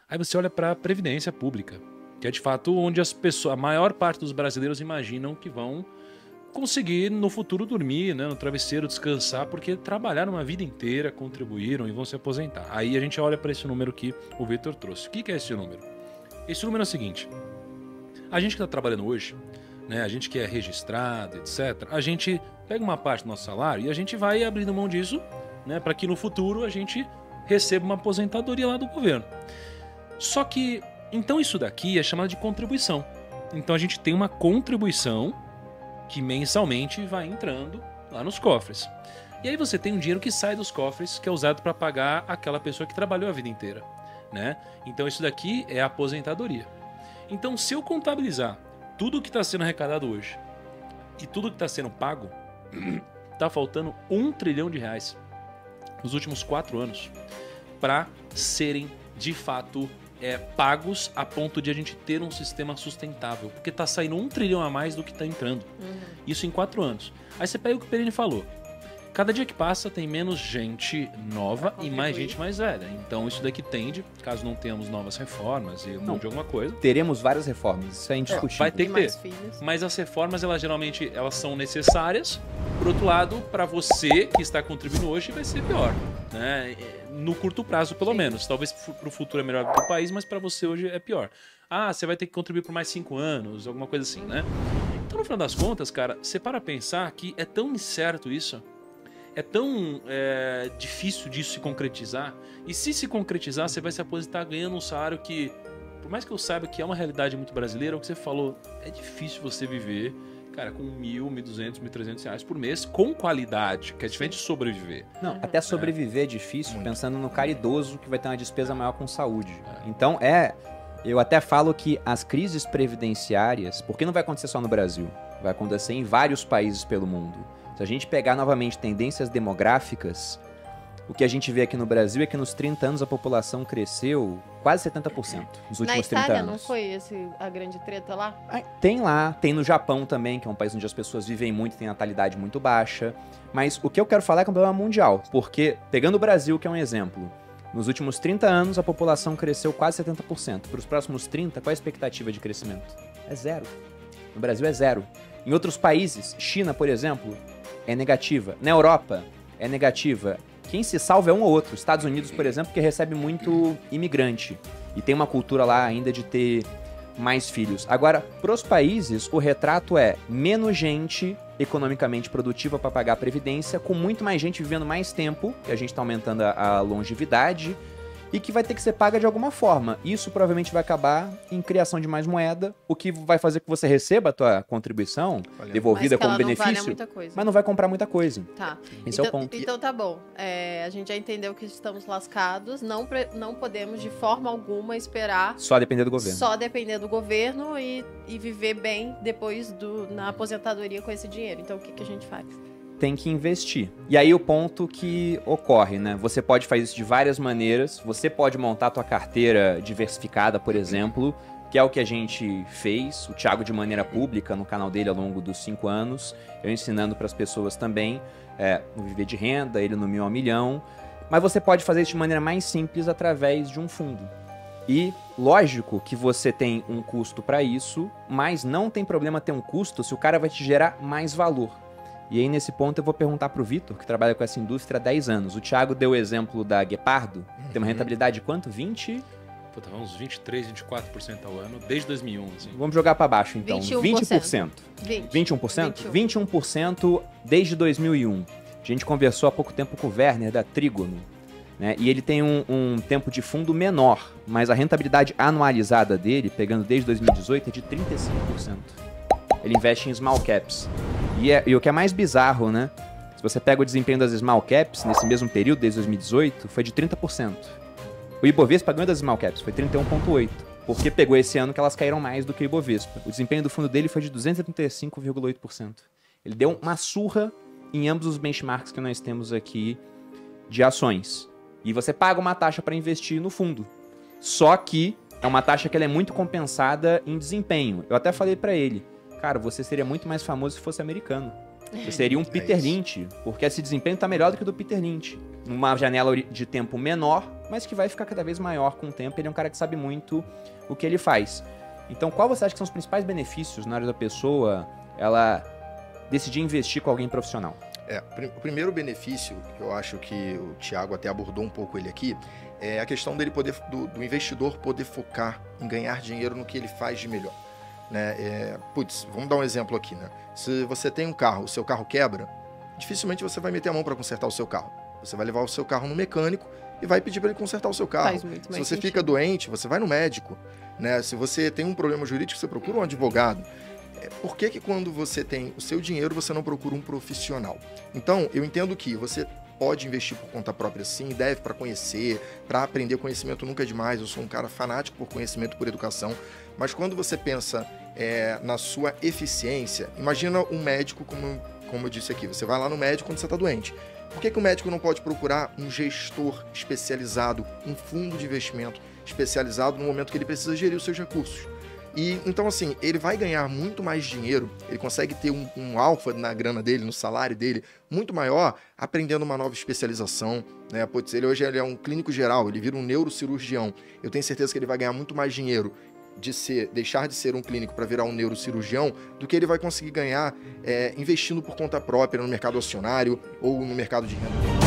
Aí você olha para a previdência pública, que é de fato onde a maior parte dos brasileiros imaginam que vão conseguir no futuro dormir, né, no travesseiro, descansar, porque trabalharam uma vida inteira, contribuíram e vão se aposentar. Aí a gente olha para esse número que o Vitor trouxe. O que é esse número? Esse número é o seguinte: a gente que está trabalhando hoje, né, a gente que é registrado, etc., a gente pega uma parte do nosso salário e a gente vai abrindo mão disso, né, para que no futuro a gente receba uma aposentadoria lá do governo. Só que, então isso daqui é chamado de contribuição. Então a gente tem uma contribuição que mensalmente vai entrando lá nos cofres. E aí você tem um dinheiro que sai dos cofres, que é usado para pagar aquela pessoa que trabalhou a vida inteira, né? Então isso daqui é a aposentadoria. Então se eu contabilizar tudo que está sendo arrecadado hoje e tudo que está sendo pago, está faltando R$1 trilhão nos últimos 4 anos para serem de fato pagos a ponto de a gente ter um sistema sustentável. Porque tá saindo R$1 trilhão a mais do que tá entrando. Isso em 4 anos. Aí você pega o que o Perini falou. Cada dia que passa tem menos gente nova e mais gente mais velha. Então isso daqui tende, caso não tenhamos novas reformas e mude alguma coisa. Teremos várias reformas, isso é indiscutível. Vai ter que ter. Mas as reformas, elas geralmente são necessárias. Por outro lado, para você que está contribuindo hoje, vai ser pior, né? No curto prazo, pelo menos. Talvez para o futuro é melhor do que o país, mas para você hoje é pior. Ah, você vai ter que contribuir por mais 5 anos, alguma coisa assim, né? Então, no final das contas, cara, você para pensar que é tão incerto isso, é tão difícil disso se concretizar, e se concretizar, você vai se aposentar ganhando um salário que, por mais que eu saiba que é uma realidade muito brasileira, o que você falou, é difícil você viver, cara, com R$1.000, R$1.200, R$1.300 por mês, com qualidade, que é diferente de sobreviver. Não, até sobreviver é difícil, pensando no cara idoso que vai ter uma despesa maior com saúde. Então, eu até falo que as crises previdenciárias, porque não vai acontecer só no Brasil, vai acontecer em vários países pelo mundo. Se a gente pegar novamente tendências demográficas, o que a gente vê aqui no Brasil é que nos 30 anos a população cresceu quase 70% nos últimos 30 anos. Na Itália não foi a grande treta lá? Tem lá, tem no Japão também, que é um país onde as pessoas vivem muito e tem natalidade muito baixa. Mas o que eu quero falar é que é um problema mundial, porque, pegando o Brasil, que é um exemplo, nos últimos 30 anos a população cresceu quase 70%. Para os próximos 30, qual é a expectativa de crescimento? É 0. No Brasil é 0. Em outros países, China, por exemplo, é negativa. Na Europa, é negativa. Quem se salva é um ou outro. Estados Unidos, por exemplo, que recebe muito imigrante. E tem uma cultura lá ainda de ter mais filhos. Agora, pros países, o retrato é menos gente economicamente produtiva para pagar a previdência, com muito mais gente vivendo mais tempo, que a gente está aumentando a longevidade, e que vai ter que ser paga de alguma forma. Isso provavelmente vai acabar em criação de mais moeda, o que vai fazer que você receba a tua contribuição devolvida como benefício, mas não vai comprar muita coisa. Tá. Esse é o ponto. Então tá bom. A gente já entendeu que estamos lascados, não podemos de forma alguma esperar... Só depender do governo. Só depender do governo e viver bem depois na aposentadoria com esse dinheiro. Então o que a gente faz? Tem que investir. E aí o ponto que ocorre, né? Você pode fazer isso de várias maneiras. Você pode montar a tua carteira diversificada, por exemplo, que é o que a gente fez, o Thiago de maneira pública no canal dele ao longo dos 5 anos, eu ensinando para as pessoas também no Viver de Renda, ele no 1.000 a 1.000.000. Mas você pode fazer isso de maneira mais simples através de um fundo. E lógico que você tem um custo para isso, mas não tem problema ter um custo se o cara vai te gerar mais valor. E aí, nesse ponto, eu vou perguntar pro Vitor, que trabalha com essa indústria há 10 anos. O Thiago deu o exemplo da Guepardo. Tem uma rentabilidade de quanto? 20? Puta, uns 23%, 24% ao ano, desde 2001. Assim. Vamos jogar para baixo, então. 21%. 21%? 21% desde 2001. A gente conversou há pouco tempo com o Werner, da Trígono, né? E ele tem um tempo de fundo menor, mas a rentabilidade anualizada dele, pegando desde 2018, é de 35%. Ele investe em small caps. E o que é mais bizarro, né? Se você pega o desempenho das small caps, nesse mesmo período, desde 2018, foi de 30%. O Ibovespa ganhou das small caps, foi 31,8%. Porque pegou esse ano que elas caíram mais do que o Ibovespa. O desempenho do fundo dele foi de 235,8%. Ele deu uma surra em ambos os benchmarks que nós temos aqui de ações. E você paga uma taxa para investir no fundo. Só que é uma taxa que ela é muito compensada em desempenho. Eu até falei para ele, cara, você seria muito mais famoso se fosse americano. Você seria um Peter Lynch, porque esse desempenho está melhor do que o do Peter Lynch. Numa janela de tempo menor, mas que vai ficar cada vez maior com o tempo. Ele é um cara que sabe muito o que ele faz. Então, qual você acha que são os principais benefícios na hora da pessoa ela decidir investir com alguém profissional? O primeiro benefício, que eu acho que o Thiago até abordou um pouco ele aqui, é a questão dele poder, do investidor poder focar em ganhar dinheiro no que ele faz de melhor. Né? Vamos dar um exemplo aqui, né? Se você tem um carro, o seu carro quebra, dificilmente você vai meter a mão para consertar o seu carro. Você vai levar o seu carro no mecânico e vai pedir para ele consertar o seu carro. Faz muito mais Se você sentido. fica doente, você vai no médico. Né? Se você tem um problema jurídico, você procura um advogado. Por que quando você tem o seu dinheiro, você não procura um profissional? Então, eu entendo que você pode investir por conta própria sim, deve, para conhecer, para aprender. Conhecimento nunca é demais, eu sou um cara fanático por conhecimento, por educação, mas quando você pensa na sua eficiência, imagina um médico, como eu disse aqui, você vai lá no médico quando você está doente. Por que o médico não pode procurar um gestor especializado, um fundo de investimento especializado no momento que ele precisa gerir os seus recursos? E então, assim, ele vai ganhar muito mais dinheiro, ele consegue ter um alfa na grana dele, no salário dele, muito maior, aprendendo uma nova especialização, né? Putz, hoje ele é um clínico geral, ele vira um neurocirurgião. Eu tenho certeza que ele vai ganhar muito mais dinheiro deixar de ser um clínico para virar um neurocirurgião, do que ele vai conseguir ganhar investindo por conta própria no mercado acionário ou no mercado de renda.